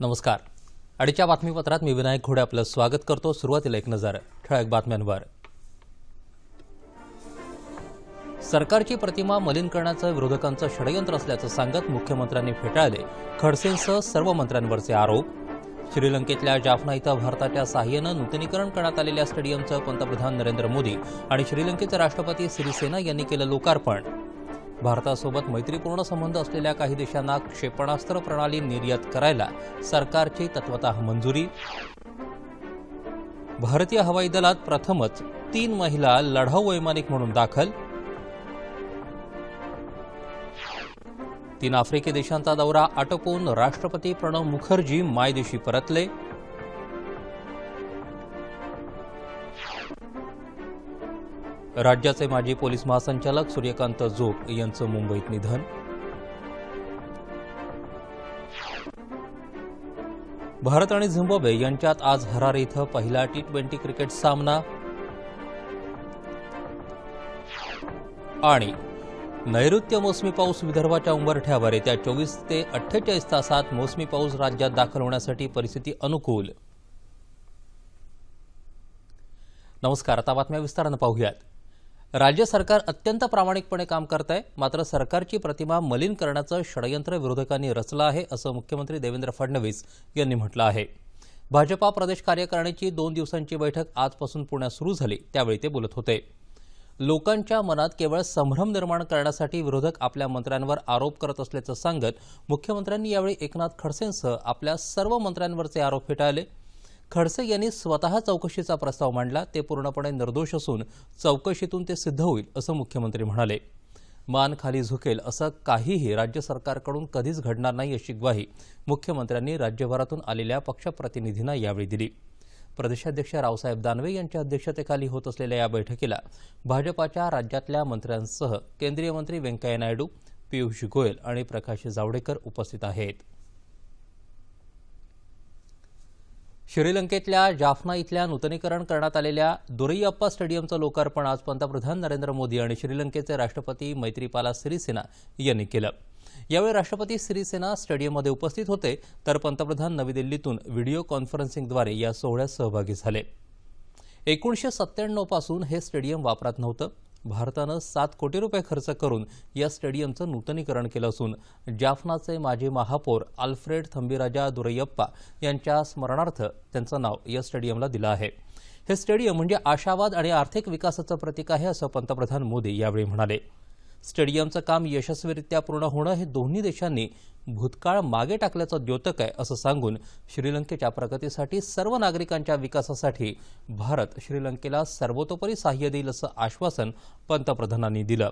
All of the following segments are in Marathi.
नमस्कार. आजच्या बातमीपत्रात मी विनायक घोडे आपलं स्वागत करतो. सुरुवातीला एक नजर ठळक बातम्यांवर. सरकारची प्रतिमा मलिन करण्याचं विरोधकांचं षडयंत्र असल्याचं सांगत मुख्यमंत्र्यांनी फेटाळले खडसेंसह सर्व मंत्र्यांवरचे आरोप. श्रीलंकेतल्या जाफना इथं भारताच्या सहाय्यानं नूतनीकरण करण्यात आलेल्या स्टेडियमचं पंतप्रधान नरेंद्र मोदी आणि श्रीलंकेचे राष्ट्रपती सिरिसेना यांनी केलं लोकार्पण. भारतासोबत मैत्रीपूर्ण संबंध असलेल्या काही देशांना क्षेपणास्त्र प्रणाली निर्यात करायला सरकारची तत्वतः मंजुरी. भारतीय हवाई दलात प्रथमच 3 महिला लढाऊ वैमानिक म्हणून दाखल. 3 आफ्रिकी देशांचा दौरा आटोपून राष्ट्रपती प्रणव मुखर्जी मायदेशी परतले. राज्याचे माजी पोलीस महासंचालक सूर्यकांत जोग यांचं मुंबईत निधन. भारत आणि झिम्बाब्वे यांच्यात आज हरारे इथं पहिला T20 क्रिकेट सामना. आणि नैऋत्य मोसमी पाऊस विदर्भाच्या उंबरठ्यावर येत्या 24 ते 48 तासात मोसमी पाऊस राज्यात दाखल होण्यासाठी परिस्थिती अनुकूल. नमस्कार. आता बातम्या विस्तारानं पाहूयात. राज्य सरकार अत्यंत प्रामाणिकपणे काम करत आहे, मात्र सरकारची प्रतिमा मलिन करण्याचं षडयंत्र विरोधकांनी रचलं आहे असं मुख्यमंत्री देवेंद्र फडणवीस यांनी म्हटलं आहे. भाजपा प्रदेश कार्यकारिणीची 2 दिवसांची बैठक आजपासून पुण्यात सुरू झाली, त्यावेळी ते बोलत होते. लोकांच्या मनात केवळ संभ्रम निर्माण करण्यासाठी विरोधक आपल्या मंत्र्यांवर आरोप करत असल्याचं सांगत मुख्यमंत्र्यांनी यावेळी एकनाथ खडसेंसह आपल्या सर्व मंत्र्यांवरचे आरोप फेटाळले. खडसे यांनी स्वतः चौकशीचा प्रस्ताव मांडला, ते पूर्णपणे निर्दोष असून चौकशीतून ते सिद्ध होईल असं मुख्यमंत्री म्हणाले. मान खाली झुकेल असं काहीही राज्य सरकारकडून कधीच घडणार नाही अशी ग्वाही मुख्यमंत्र्यांनी राज्यभरातून आलेल्या पक्षप्रतिनिधींना यावेळी दिली. प्रदेशाध्यक्ष रावसाहेब दानवे यांच्या अध्यक्षतेखाली होत असलेल्या या बैठकीला भाजपाच्या राज्यातल्या मंत्र्यांसह केंद्रीय मंत्री व्यंकय्या नायडू, पियुष गोयल आणि प्रकाश जावडेकर उपस्थित आहेत. श्रीलंकेतल्या जाफना इथल्या नूतनीकरण करण्यात आलेल्या दुरैयप्पा स्टेडियमचं लोकार्पण आज पंतप्रधान नरेंद्र मोदी आणि श्रीलंकेचे राष्ट्रपती मैत्रीपाला सिरिसेना यांनी केलं. यावेळी राष्ट्रपती सिरिसेना स्टेडियममध्ये उपस्थित होते, तर पंतप्रधान नवी दिल्लीतून व्हिडिओ कॉन्फरन्सिंगद्वारे या सोहळ्यात सहभागी झाले. 1997 पासून हे स्टेडियम वापरात नव्हतं. भारतानं 7 कोटी रुपये खर्च करून या स्टेडियमचं नूतनीकरण केलं असून जाफनाचे माजी महापौर अल्फ्रेड थंबीराजा दुरैयप्पा यांच्या स्मरणार्थ त्यांचं नाव या स्टेडियमला दिलं आहे. हे स्टेडियम म्हणजे आशावाद आणि आर्थिक विकासाचं प्रतीक आहे असं पंतप्रधान मोदी यावेळी म्हणाले. स्टेडियमचं काम यशस्वीरित्या पूर्ण होणं हे दोन्ही देशांनी भूतकाळ मागे टाकल्याचं द्योतक आहे असं सांगून श्रीलंकेच्या प्रगतीसाठी, सर्व नागरिकांच्या विकासासाठी भारत श्रीलंकेला सर्वतोपरी सहाय्य देईल असं आश्वासन पंतप्रधानांनी दिलं.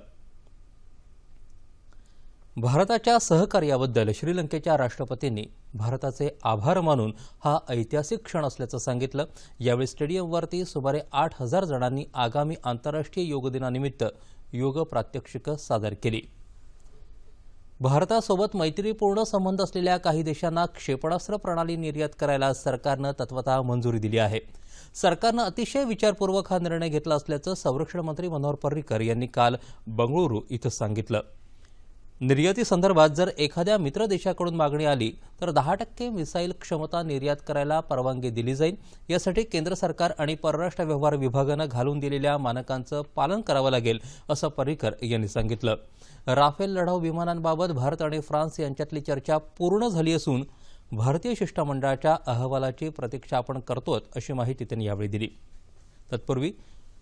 भारताच्या सहकार्याबद्दल श्रीलंकेच्या राष्ट्रपतींनी भारताचे आभार मानून हा ऐतिहासिक क्षण असल्याचं सांगितलं. यावेळी स्टेडियमवरती सुमारे 8,000 जणांनी आगामी आंतरराष्ट्रीय योग दिनानिमित्त योग प्रात्यक्षिकं सादर केली. भारतासोबत मैत्रीपूर्ण संबंध असलेल्या काही देशांना क्षेपणास्त्र प्रणाली निर्यात करायला सरकारनं तत्वतः मंजुरी दिली आहे. सरकारनं अतिशय विचारपूर्वक हा निर्णय घेतला असल्याचं संरक्षण मंत्री मनोहर पर्रिकर यांनी काल बंगळुरू इथं सांगितलं. निर्यातीसंदर्भात जर एखाद्या मित्र देशाकडून मागणी आली तर 10% मिसाईल क्षमता निर्यात करायला परवानगी दिली जाईल. यासाठी केंद्र सरकार आणि परराष्ट्र व्यवहार विभागानं घालून दिलेल्या मानकांचं पालन करावं लागेल असं पर्रिकर यांनी सांगितलं. राफेल लढाऊ विमानांबाबत भारत आणि फ्रान्स यांच्यातली चर्चा पूर्ण झाली असून भारतीय शिष्टमंडळाच्या अहवालाची प्रतीक्षा आपण करतोय अशी माहिती त्यांनी यावेळी दिली. तत्पूर्वी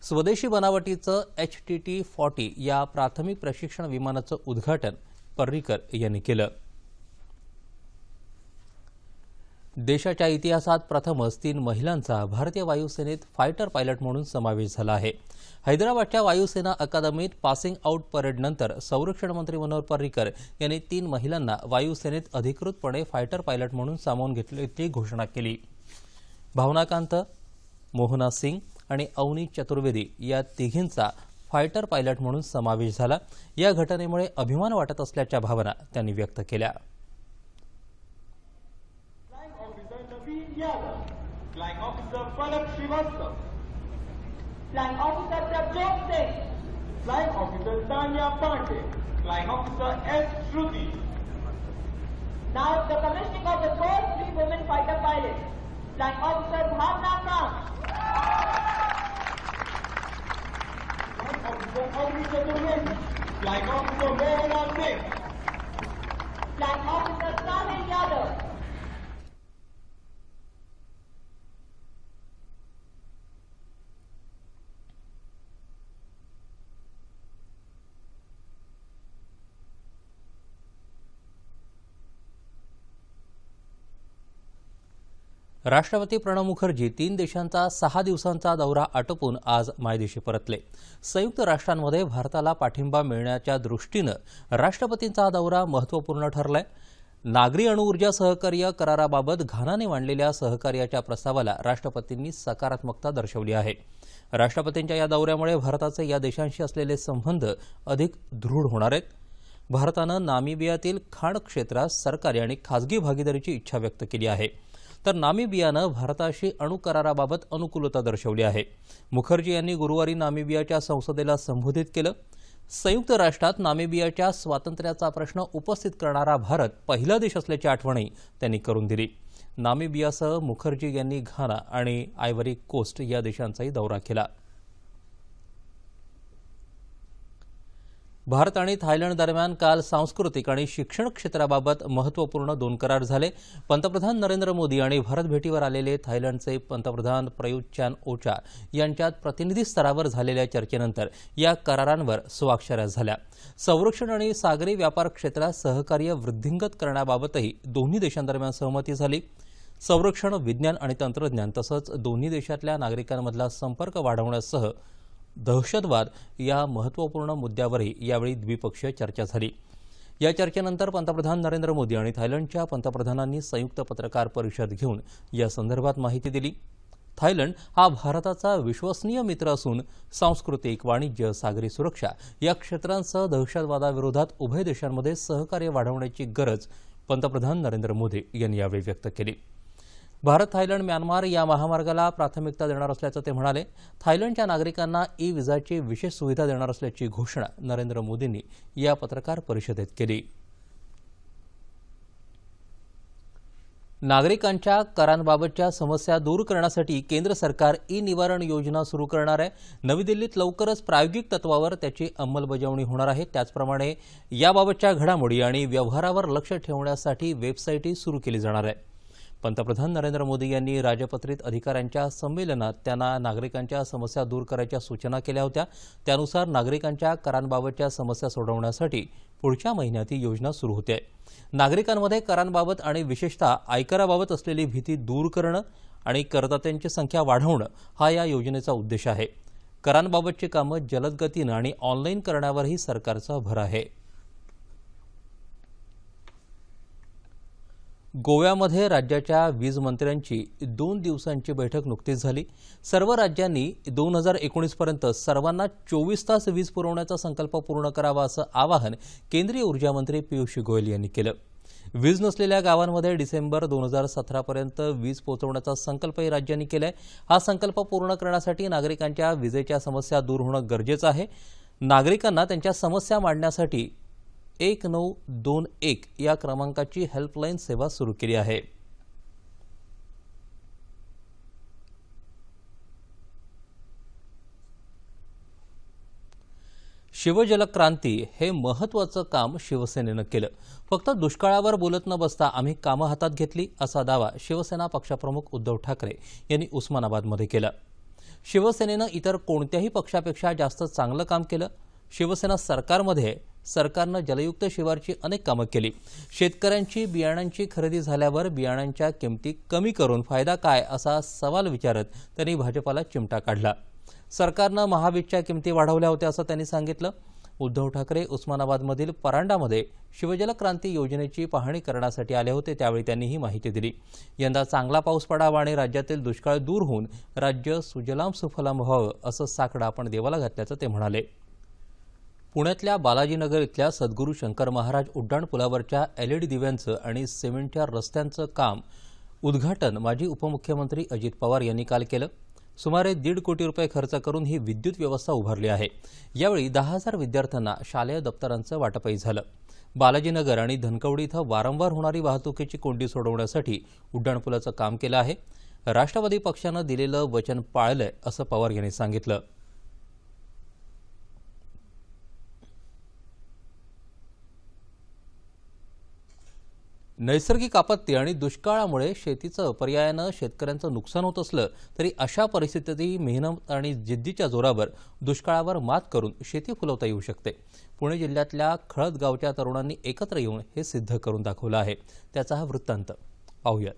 स्वदेशी बनावटीचं HTT-40 या प्राथमिक प्रशिक्षण विमानाचं उद्घाटन पर्रिकर यांनी केलं. देशाच्या इतिहासात प्रथमच 3 महिलांचा भारतीय वायुसेनेत फायटर पायलट म्हणून समावेश झाला आहे. हैदराबादच्या वायुसेना अकादमीत पासिंग आउट परेडनंतर संरक्षण मंत्री मनोहर पर्रिकर यांनी 3 महिलांना वायुसेनेत अधिकृतपणे फायटर पायलट म्हणून सामावून घेतल्याची घोषणा केली. भावनाकांत, मोहना सिंग आणि अवनी चतुर्वेदी या तिघींचा फायटर पायलट म्हणून समावेश झाला. या घटनेमुळे अभिमान वाटत असल्याच्या भावना त्यांनी व्यक्त केल्या. Flying officer Palak Shrivastava, flying officer Prabhjot Singh, flying officer Tanya Pande, flying officer S Shruti, Now the commissioning of the first 3 women fighter pilots. Flying Officer Bhavna Kant. Flying Officer Agni Chaturvedi. Flying Officer Mohana Singh. Flying Officer Sahil Yadav. राष्ट्रपती प्रणव मुखर्जी 3 देशांचा 6 दिवसांचा दौरा आटोपून आज मायदेशी परतले. संयुक्त राष्ट्रांमध्ये भारताला पाठिंबा मिळण्याच्या दृष्टीनं राष्ट्रपतींचा हा दौरा महत्त्वपूर्ण ठरलाय. नागरी अणुऊर्जा सहकार्य कराराबाबत घानाने मांडलेल्या सहकार्याच्या प्रस्तावाला राष्ट्रपतींनी सकारात्मकता दर्शवली आहे. राष्ट्रपतींच्या या दौऱ्यामुळे भारताचे या देशांशी असलेले संबंध अधिक दृढ होणार आहेत. भारतानं नामिबियातील खाण क्षेत्रात सरकारी आणि खासगी भागीदारीची इच्छा व्यक्त केली आहे, तर नामिबियानं भारताशी अणुकराराबाबत अनुकूलता दर्शवली आहे. मुखर्जी यांनी गुरुवारी नामिबियाच्या संसदेला संबोधित केलं. संयुक्त राष्ट्रात नामिबियाच्या स्वातंत्र्याचा प्रश्न उपस्थित करणारा भारत पहिला देश असल्याची आठवणही त्यांनी करून दिली. नामिबियासह मुखर्जी यांनी घाना आणि आयव्हरी कोस्ट या देशांचाही दौरा केला. भारत आणि थायलंड दरम्यान काल सांस्कृतिक आणि शिक्षण क्षेत्राबाबत महत्त्वपूर्ण 2 करार झाले. पंतप्रधान नरेंद्र मोदी आणि भारत भेटीवर आलेले थायलंडचे पंतप्रधान प्रयुत चान ओचा यांच्यात प्रतिनिधी स्तरावर झालेल्या चर्चेनंतर या करारांवर स्वाक्षऱ्या झाल्या. संरक्षण आणि सागरी व्यापार क्षेत्रात सहकार्य वृद्धिंगत करण्याबाबतही दोन्ही देशांदरम्यान सहमती झाली. संरक्षण, विज्ञान आणि तंत्रज्ञान तसंच दोन्ही देशातल्या नागरिकांमधला संपर्क वाढवण्यासह दहशतवाद या महत्त्वपूर्ण मुद्द्यावरही यावेळी द्विपक्षीय चर्चा झाली. या चर्चेनंतर पंतप्रधान नरेंद्र मोदी आणि थायलंडच्या पंतप्रधानांनी संयुक्त पत्रकार परिषद घेऊन या संदर्भात माहिती दिली. थायलंड हा भारताचा विश्वसनीय मित्र असून सांस्कृतिक, वाणिज्य, सागरी सुरक्षा या क्षेत्रांसह दहशतवादाविरोधात उभय देशांमध्ये सहकार्य वाढवण्याची गरज पंतप्रधान नरेंद्र मोदी यांनी यावेळी व्यक्त केली. भारत, थायलंड, म्यानमार या महामार्गाला प्राथमिकता देणार असल्याचं ते म्हणाले. थायलंडच्या नागरिकांना ई-व्हिसाची विशेष सुविधा देणार असल्याची घोषणा नरेंद्र मोदींनी या पत्रकार परिषदेत केली. नागरिकांच्या करांबाबतच्या समस्या दूर करण्यासाठी केंद्र सरकार ई-निवारण योजना सुरू करणार आहे. नवी दिल्लीत लवकरच प्रायोगिक तत्वावर त्याची अंमलबजावणी होणार आहे. त्याचप्रमाणे याबाबतच्या घडामोडी आणि व्यवहारावर लक्ष ठेवण्यासाठी वेबसाईटही सुरू केली जाणार आहे. पंतप्रधान नरेंद्र मोदी यांनी राजपत्रित अधिकाऱ्यांच्या संमेलनात त्यांना नागरिकांच्या समस्या दूर करायच्या सूचना केल्या होत्या. त्यानुसार नागरिकांच्या करांबाबतच्या समस्या सोडवण्यासाठी पुढच्या महिन्यात ही योजना सुरू होते. नागरिकांमध्ये करांबाबत आणि विशेषतः आयकराबाबत असलेली भीती दूर करणं आणि करदात्यांची संख्या वाढवणं हा या योजनेचा उद्देश आहे. करांबाबतची कामं जलद गतीनं आणि ऑनलाईन करण्यावरही सरकारचा भर आहे. गोव्यामध्ये राज्याच्या वीज मंत्र्यांची 2 दिवसांची बैठक नुकतीच झाली. सर्व राज्यांनी 2019 पर्यंत सर्वांना 24 तास वीज पुरवण्याचा संकल्प पूर्ण करावा असं आवाहन केंद्रीय ऊर्जा मंत्री पियुष गोयल यांनी केलं. वीज नसलेल्या गावांमध्ये डिसेंबर 2017 पर्यंत वीज पोहोचवण्याचा संकल्पही राज्यांनी केलाय. हा संकल्प पूर्ण करण्यासाठी नागरिकांच्या विजेच्या समस्या दूर होणं गरजेचं आहे. नागरिकांना त्यांच्या समस्या मांडण्यासाठी 1921 या क्रमांकाची हेल्पलाईन सेवा सुरू केली आहे. शिवजलक्रांती हे महत्त्वाचं काम शिवसेनेनं केलं. फक्त दुष्काळावर बोलत न बसता आम्ही कामं हातात घेतली असा दावा शिवसेना पक्षप्रमुख उद्धव ठाकरे यांनी उस्मानाबादमध्ये केला. शिवसेनेनं इतर कोणत्याही पक्षापेक्षा जास्त चांगलं काम केलं. शिवसेना सरकारमध्ये सरकारनं जलयुक्त शिवारची अनेक कामं केली. शेतकऱ्यांची बियाणांची खरेदी झाल्यावर बियाणांच्या किमती कमी करून फायदा काय असा सवाल विचारत त्यांनी भाजपाला चिमटा काढला. सरकारनं महाबीजच्या किमती वाढवल्या होत्या असं त्यांनी सांगितलं. उद्धव ठाकरे उस्मानाबादमधील परांडामध्ये शिवजलक्रांती योजनेची पाहणी करण्यासाठी आले होते. त्यावेळी त्यांनी ही माहिती दिली. यंदा चांगला पाऊस पडावा आणि राज्यातील दुष्काळ दूर होऊन राज्य सुजलाम सुफलाम व्हावं असं साकडं आपण देवाला घातल्याचं ते म्हणाले. पुण्यातल्या बालाजीनगर इथल्या सद्गुरू शंकर महाराज उड्डाण पुलावरच्या LED दिव्यांचं आणि सिमेंटच्या रस्त्यांचं काम उद्घाटन माजी उपमुख्यमंत्री अजित पवार यांनी काल केलं. सुमारे 1.5 कोटी रुपये खर्च करून ही विद्युत व्यवस्था उभारली आहे। यावेळी 10,000 विद्यार्थ्यांना शालेय दप्तरांचं वाटपही झालं। बालाजीनगर आणि धनकवडी इथं वारंवार होणारी वाहतुकीची कोंडी सोडवण्यासाठी उड्डाणपुलाचं काम केलं आहे। राष्ट्रवादी पक्षानं दिलेलं वचन पाळलंय असं पवार यांनी सांगितलं। नैसर्गिक आपत्ती आणि दुष्काळामुळे शेतीचं पर्यायानं शेतकऱ्यांचं नुकसान होत असलं तरी अशा परिस्थितीतही मेहनत आणि जिद्दीच्या जोरावर दुष्काळावर मात करून शेती फुलवता येऊ शकते। पुणे जिल्ह्यातल्या खळद गावच्या तरुणांनी एकत्र येऊन हे सिद्ध करून दाखवलं आहे। त्याचा हा वृत्तांत पाहूयात।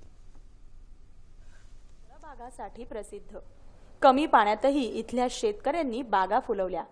बागासाठी प्रसिद्ध कमी पाण्यातही इथल्या शेतकऱ्यांनी बागा फुलवल्या।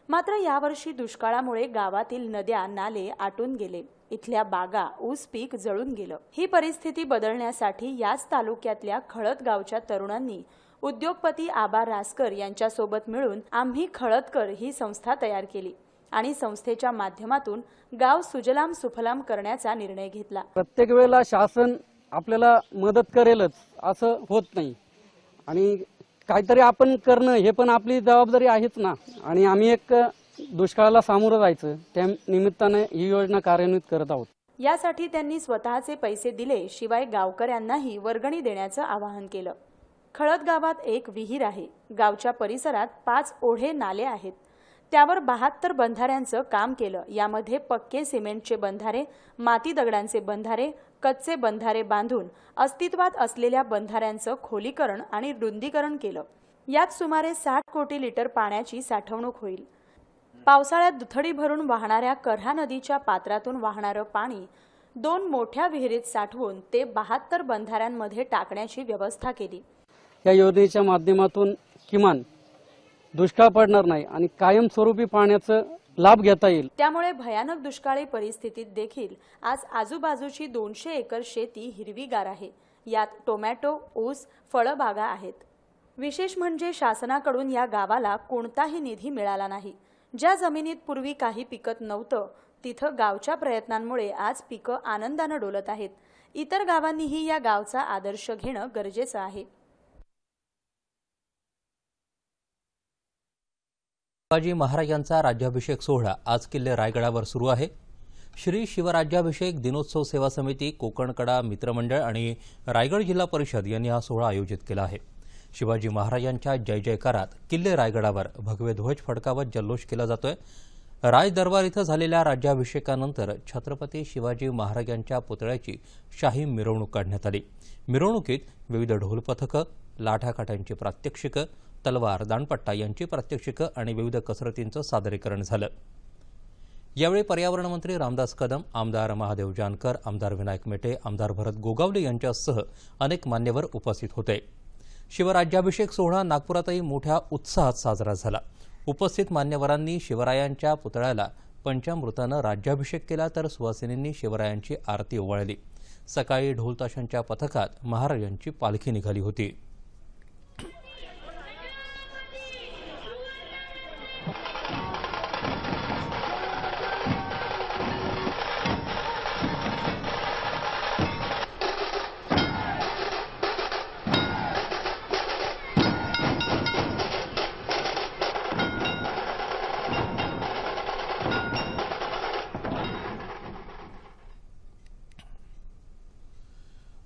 मात्र यावर्षी दुष्काळामुळे गावातील नद्या नाले आटून गेले। इथल्या बागा ऊस पीक जळून गेलं। ही परिस्थिती बदलण्यासाठी याच तालुक्यातल्या खळद गावच्या तरुणांनी उद्योगपती आबा रासकर यांच्यासोबत मिळून आम्ही खळदकर ही संस्था तयार केली आणि संस्थेच्या माध्यमातून गाव सुजलाम सुफलाम करण्याचा निर्णय घेतला। प्रत्येक वेळेला शासन आपल्याला मदत करेलच असं होत नाही आणि काहीतरी आपण करणं हे पण आपली जबाबदारी आहेच ना। आणि आम्ही एक दुष्काळाला सामोरं जायचं त्या निमित्ताने ही योजना कार्यान्वित करत आहोत। यासाठी त्यांनी स्वतःचे पैसे दिले, शिवाय गावकऱ्यांनाही वर्गणी देण्याचं आवाहन केलं। खळद गावात एक विहीर आहे। गावच्या परिसरात 5 ओढे नाले आहेत। त्यावर 72 बंधाऱ्यांचं काम केलं। यामध्ये पक्के सिमेंटचे बंधारे, माती दगडांचे बंधारे, कच्चे बंधारे बांधून अस्तित्वात असलेल्या बंधाऱ्यांचं खोलीकरण आणि रुंदीकरण केलं। यात सुमारे 60 कोटी लिटर पाण्याची साठवणूक होईल। पावसाळ्यात दुथडी भरून वाहणाऱ्या कऱ्हा नदीच्या पात्रातून वाहणारं पाणी 2 मोठ्या विहिरीत साठवून ते 72 बंधाऱ्यांमध्ये टाकण्याची व्यवस्था केली। या योजनेच्या माध्यमातून किमान दुष्काळ पडणार नाही आणि कायमस्वरूपी पाण्याचा लाभ घेता येईल। त्यामुळे भयानक दुष्काळी परिस्थितीत देखील आज आजूबाजूची 200 एकर शेती हिरवीगार आहे। यात टोमॅटो, ऊस, फळबागा आहेत। विशेष म्हणजे शासनाकडून या गावाला कोणताही निधी मिळाला नाही। ज्या जमिनीत पूर्वी काही पिकत नव्हतं तिथं गावच्या प्रयत्नांमुळे आज पिकं आनंदानं डोलत आहेत। इतर गावांनीही या गावचा आदर्श घेणं गरजेचं आहे। शिवाजी महाराजांचा राज्याभिषेक सोहळा आज किल्ले रायगडावर सुरू आहे। श्री शिवराज्याभिषेक दिनोत्सव सेवा समिती, कोकणकडा मित्रमंडळ आणि रायगड जिल्हा परिषद यांनी हा सोहळा आयोजित केला आहे। शिवाजी महाराजांच्या जय जयकारात किल्ले रायगडावर भगवे ध्वज फडकावत जल्लोष केला जातोय। राज दरबार इथं झालेल्या राज्याभिषेकानंतर छत्रपती शिवाजी महाराजांच्या पुतळ्याची शाही मिरवणूक काढण्यात आली। मिरवणुकीत विविध ढोल पथकं, लाठाकाठ्यांची प्रात्यक्षिकं, तलवार, दांडपट्टा यांची प्रात्यक्षिकं आणि विविध कसरतींचं सादरीकरण झालं। यावेळी पर्यावरण मंत्री रामदास कदम, आमदार महादेव जानकर, आमदार विनायक मेटे, आमदार भरत गोगावले यांच्यासह अनेक मान्यवर उपस्थित होते। शिवराज्याभिषेक सोहळा नागपुरातही मोठ्या उत्साहात साजरा झाला। उपस्थित मान्यवरांनी शिवरायांच्या पुतळ्याला पंचामृतानं राज्याभिषेक केला तर सुवासिनींनी शिवरायांची आरती ओवाळली। सकाळी ढोलताशांच्या पथकात महाराजांची पालखी निघाली होती।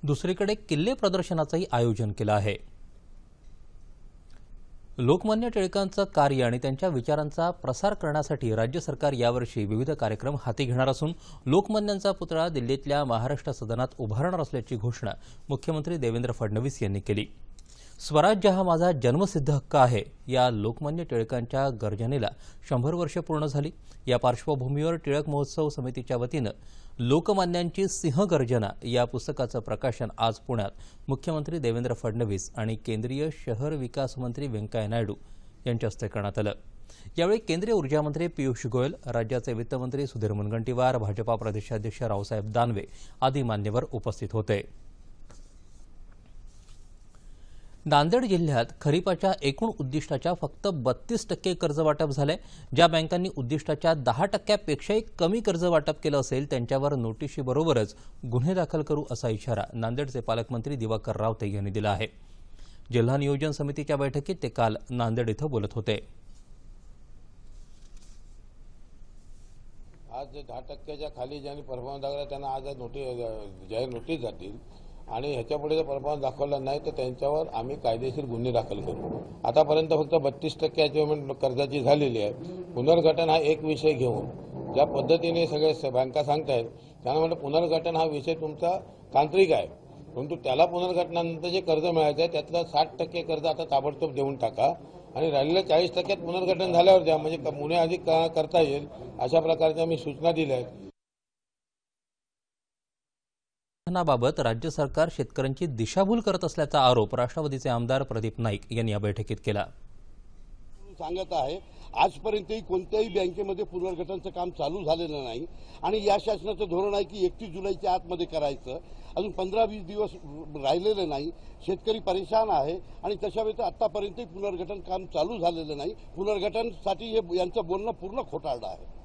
दुसरीकडे किल्ले प्रदर्शनाचंही आयोजन केलं आहे। लोकमान्य टिळकांचं कार्य आणि त्यांच्या विचारांचा प्रसार करण्यासाठी राज्य सरकार यावर्षी विविध कार्यक्रम हाती घेणार असून लोकमान्यांचा पुतळा दिल्लीतल्या महाराष्ट्र सदनात उभारणार असल्याची घोषणा मुख्यमंत्री देवेंद्र फडणवीस यांनी केली। स्वराज्य हा माझा जन्मसिद्ध हक्क आहे या लोकमान्य टिळकांच्या गर्जनेला 100 वर्षे पूर्ण झाली। या पार्श्वभूमीवर टिळक महोत्सव समितीच्या वतीनं लोकमान्यांची सिंहगर्जना या पुस्तकाचं प्रकाशन आज पुण्यात मुख्यमंत्री देवेंद्र फडणवीस आणि केंद्रीय शहर विकास मंत्री व्यंकय्या नायडू यांच्या हस्ते करण्यात आलं। यावेळी केंद्रीय ऊर्जा मंत्री पियुष गोयल, राज्याचे वित्तमंत्री सुधीर मुनगंटीवार, भाजपा प्रदेशाध्यक्ष रावसाहेब दानवे आदी मान्यवर उपस्थित होते। नांदेड जिल्ह्यात खरीपाच्या एकूण उद्दिष्टाच्या फक्त 32% कर्ज वाटप झालंय। ज्या बँकांनी उद्दिष्टाच्या 10%पेक्षाही कमी कर्ज वाटप केलं असेल त्यांच्यावर नोटिशीबरोबरच गुन्हे दाखल करू असा इशारा नांदेडचे पालकमंत्री दिवाकर रावते यांनी दिला आहे। जिल्हा नियोजन समितीच्या बैठकीत ते काल नांदेड इथं बोलत होते. आज 10% खाली ज्यांनी परफॉर्मन्स दाखवला त्यांना आज जाहीर नोटीस जातील आणि ह्याच्यापुढे जर परफॉर्मन्स दाखवला नाही तर त्यांच्यावर आम्ही कायदेशीर गुन्हे दाखल करू. आतापर्यंत फक्त 32% अचिव्हमेंट कर्जाची झालेली आहे. पुनर्गठन हा एक विषय घेऊन ज्या पद्धतीने सगळे बँका सांगतायत त्यांना म्हटलं पुनर्गठन हा विषय तुमचा तांत्रिक आहे, परंतु त्याला पुनर्गठनानंतर जे कर्ज मिळायचं आहे त्यातलं 60% कर्ज आता ताबडतोब देऊन टाका आणि राहिलेल्या 40% पुनर्गठन झाल्यावर द्या, म्हणजे गुन्हे अधिक करता येईल. अशा प्रकारच्या मी सूचना दिल्या आहेत. बाबत राज्य सरकार शेतकऱ्यांची दिशाभूल करत असल्याचा आरोप राष्ट्रवादीचे आमदार प्रदीप नाईक यांनी या बैठकीत केला. सांगत आहे आजपर्यंतही कोणत्याही बँकेमध्ये पुनर्गठनाचं काम चालू झालेलं नाही आणि या शासनाचं धोरण आहे की 31 जुलैच्या आतमध्ये करायचं. अजून 15-20 दिवस राहिलेले नाही. शेतकरी परेशान आहे आणि तशा वेळेस आतापर्यंतही पुनर्गठन काम चालू झालेलं नाही. पुनर्गठनासाठी यांचं बोलणं पूर्ण खोटारडं आहे.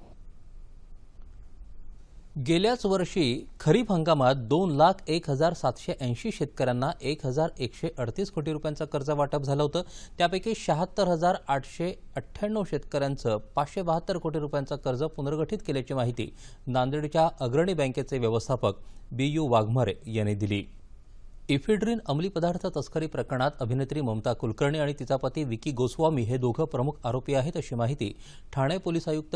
गेल्याच वर्षी खरीप हंगामात 2,01,780 शेतकऱ्यांना 1,138 कोटी रुपयांचं कर्ज वाटप झालं होतं. त्यापैकी 76,898 शेतकऱ्यांचं 572 कोटी रुपयांचं कर्ज पुनर्गठित केल्याची माहिती नांदेडच्या अग्रणी बँकेचे व्यवस्थापक BU वाघमारे यांनी दिली. इफेड्रिन अंमली पदार्थ तस्करी प्रकरणात अभिनेत्री ममता कुलकर्णी आणि तिचा पती विकी गोस्वामी हे दोघं प्रमुख आरोपी आहेत, अशी माहिती ठाणे पोलीस आयुक्त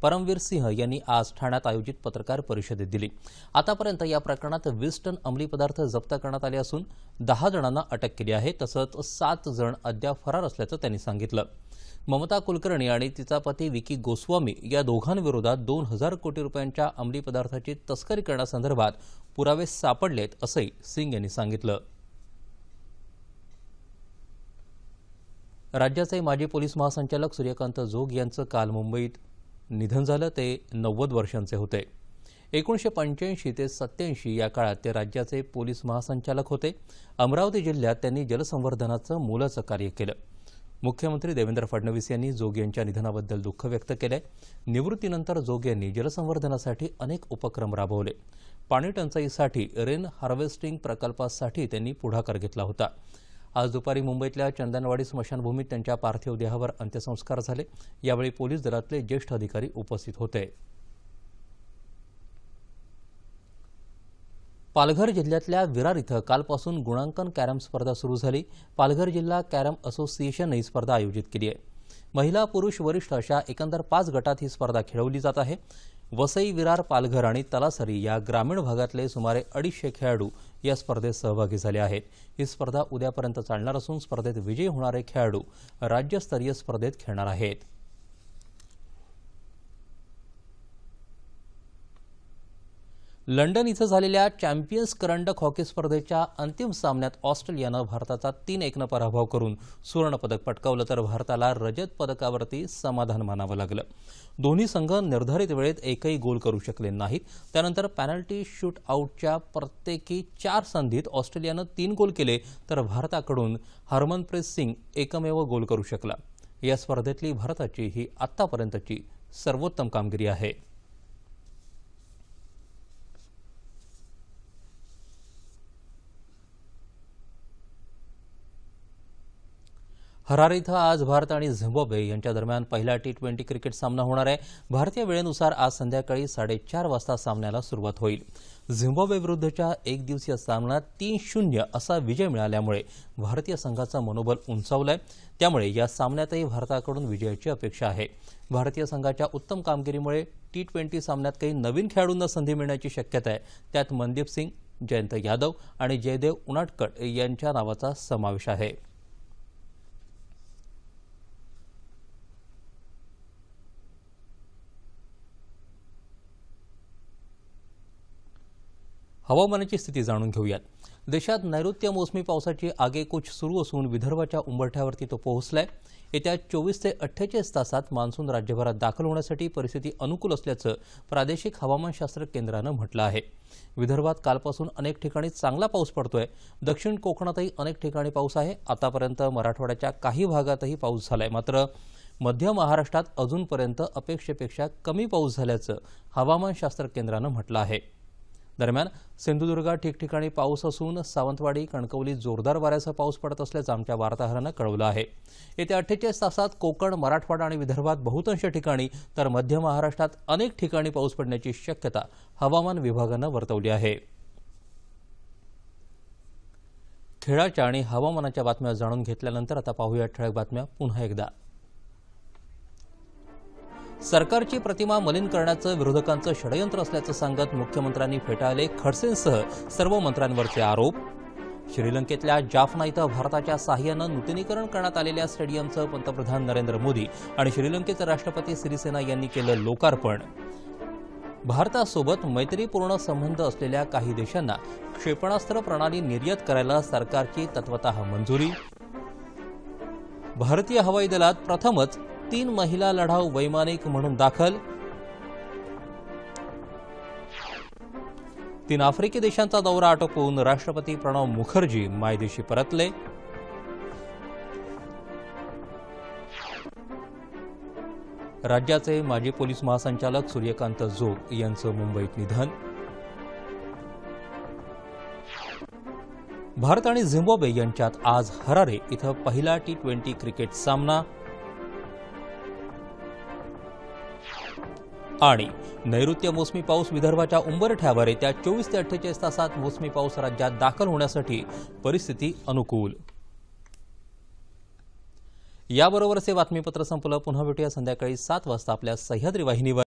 परमवीर सिंह यांनी आज ठाण्यात आयोजित पत्रकार परिषदेत दिली. आतापर्यंत या प्रकरणात 20 टन अंमली पदार्थ जप्त करण्यात आले असून 10 जणांना अटक केली आहे. तसंच 7 जण अद्याप फरार असल्याचं त्यांनी सांगितलं. ममता कुलकर्णी आणि तिचा पती विकी गोस्वामी या दोघांविरोधात 2,000 कोटी रुपयांच्या अंमली पदार्थाची तस्करी करण्यासंदर्भात पुरावे सापडलेत असंही सिंग यांनी सांगितलं. राज्याचे माजी पोलीस महासंचालक सूर्यकांत जोग यांचं काल मुंबईत निधन झालं. ते 90 वर्षांचे होते. 1985 ते 87 या काळात ते राज्याचे पोलीस महासंचालक होते. अमरावती जिल्ह्यात त्यांनी जलसंवर्धनाचं मोलाचं कार्य केलं. मुख्यमंत्री देवेंद्र फडणवीस यांनी जोग यांच्या निधनाबद्दल दुःख व्यक्त केलंय. निवृत्तीनंतर जोग यांनी जलसंवर्धनासाठी अनेक उपक्रम राबवले. पाणी टंचाईसाठी रेन हार्वेस्टिंग प्रकल्पासाठी त्यांनी पुढाकार घेतला होता. आज दुपारी मुंबईतल्या चंदनवाडी स्मशानभूमीत त्यांच्या पार्थिव देहावर अंत्यसंस्कार झाले. यावेळी पोलीस दलातले ज्येष्ठ अधिकारी उपस्थित होते. पालघर जिल्ह्यातल्या विरार इथं कालपासून गुणांकन कॅरम स्पर्धा सुरू झाली. पालघर जिल्हा कॅरम असोसिएशनने ही स्पर्धा आयोजित केली आहे. महिला पुरुष वरिष्ठ अशा एकंदर 5 गटात ही स्पर्धा खेळवली जात आहे. वसई, विरार, पालघर आणि तलासरी या ग्रामीण भागातले सुमारे 250 खेळाडू या स्पर्धेत सहभागी झाले आहेत. ही स्पर्धा उद्यापर्यंत चालणार असून स्पर्धेत विजयी होणारे खेळाडू राज्यस्तरीय स्पर्धेत खेळणार आहेत. लंडन इथं झालेल्या चॅम्पियन्स करंडक हॉकी स्पर्धेच्या अंतिम सामन्यात ऑस्ट्रेलियानं भारताचा 3-1 पराभव करून सुवर्णपदक पटकावलं, तर भारताला रजत पदकावरती समाधान मानावं लागलं. दोन्ही संघ निर्धारित वेळेत एकही गोल करू शकले नाहीत. त्यानंतर पॅनल्टी शूट आऊटच्या प्रत्येकी 4 संधीत ऑस्ट्रेलियानं 3 गोल केले, तर भारताकडून हरमनप्रीत सिंग एकमेव गोल करू शकला. या स्पर्धेतली भारताची ही आतापर्यंतची सर्वोत्तम कामगिरी आहे. हरारे इथं आज भारत आणि झिम्बाब्वे यांच्या दरम्यान पहिला T20 क्रिकेट सामना होणार आहे. भारतीय वेळेनुसार आज संध्याकाळी 4:30 वाजता सामन्याला सुरुवात होईल. झिम्बाब्वे विरुद्धच्या एकदिवसीय सामन्यात 3-0 असा विजय मिळाल्यामुळे भारतीय संघाचं मनोबल उंचावलंय. त्यामुळे या सामन्यातही भारताकडून विजयाची अपेक्षा आहे. भारतीय संघाच्या उत्तम कामगिरीमुळे T20 सामन्यात काही नवीन खेळाडूंना संधी मिळण्याची शक्यता आहे. त्यात मनदीप सिंग, जयंत यादव आणि जयदेव उनाडकट यांच्या नावाचा समावेश आहे. हवामानाची स्थिती जाणून घेऊयात. देशात नैऋत्य मोसमी पावसाची आगेकूच सुरू असून विदर्भाच्या उंबरठ्यावरती तो पोहोचलाय. येत्या 24 ते 48 तासात मान्सून राज्यभरात दाखल होण्यासाठी परिस्थिती अनुकूल असल्याचं प्रादेशिक हवामानशास्त्र केंद्रानं म्हटलं आहे. विदर्भात कालपासून अनेक ठिकाणी चांगला पाऊस पडतोय. दक्षिण कोकणातही अनेक ठिकाणी पाऊस आहे. आतापर्यंत मराठवाड्याच्या काही भागातही पाऊस झालाय. मात्र मध्य महाराष्ट्रात अजूनपर्यंत अपेक्षेपेक्षा कमी पाऊस झाल्याचं हवामानशास्त्र केंद्रानं म्हटलं आहे. दरम्यान सिंधुदुर्गात ठिकठिकाणी पाऊस असून सावंतवाडी कणकवलीत जोरदार वाऱ्यासह पाऊस पडत असल्याचं आमच्या वार्ताहरानं कळवलं आहे. येत्या 48 तासात कोकण, मराठवाडा आणि विदर्भात बहुतांश ठिकाणी तर मध्य महाराष्ट्रात अनेक ठिकाणी पाऊस पडण्याची शक्यता हवामान विभागानं वर्तवली आहे. खेळाच्या आणि हवामानाच्या बातम्या जाणून घेतल्यानंतर आता पाहूया ठळक बातम्या पुन्हा एकदा. सरकारची प्रतिमा मलिन करण्याचं विरोधकांचं षडयंत्र असल्याचं सांगत मुख्यमंत्र्यांनी फेटाळले खडसेंसह सर्व मंत्र्यांवरचे आरोप. श्रीलंकेतल्या जाफना इथं भारताच्या साहाय्यानं नूतनीकरण करण्यात आलेल्या स्टेडियमचं पंतप्रधान नरेंद्र मोदी आणि श्रीलंकेचे राष्ट्रपती सिरिसेना यांनी केलं लोकार्पण. भारतासोबत मैत्रीपूर्ण संबंध असलेल्या काही देशांना क्षेपणास्त्र प्रणाली निर्यात करायला सरकारची तत्वतः मंजुरी. भारतीय हवाई दलात प्रथमच 3 महिला लढाऊ वैमानिक म्हणून दाखल. 3 आफ्रिकी देशांचा दौरा आटोपून राष्ट्रपती प्रणव मुखर्जी मायदेशी परतले. राज्याचे माजी पोलीस महासंचालक सूर्यकांत जोग यांचं मुंबईत निधन. भारत आणि झिम्बाब्वे यांच्यात आज हरारे इथं पहिला T20 क्रिकेट सामना. आणि नैऋत्य मोसमी पाऊस विदर्भाच्या उंबरठ्यावर येत्या 24 ते 48 तासात मोसमी पाऊस राज्यात दाखल होण्यासाठी परिस्थिती अनुकूल. याबरोबरच हे बातमीपत्र संपलं. पुन्हा भेटूया संध्याकाळी 7 वाजता आपल्या सह्याद्री वाहिनीवर.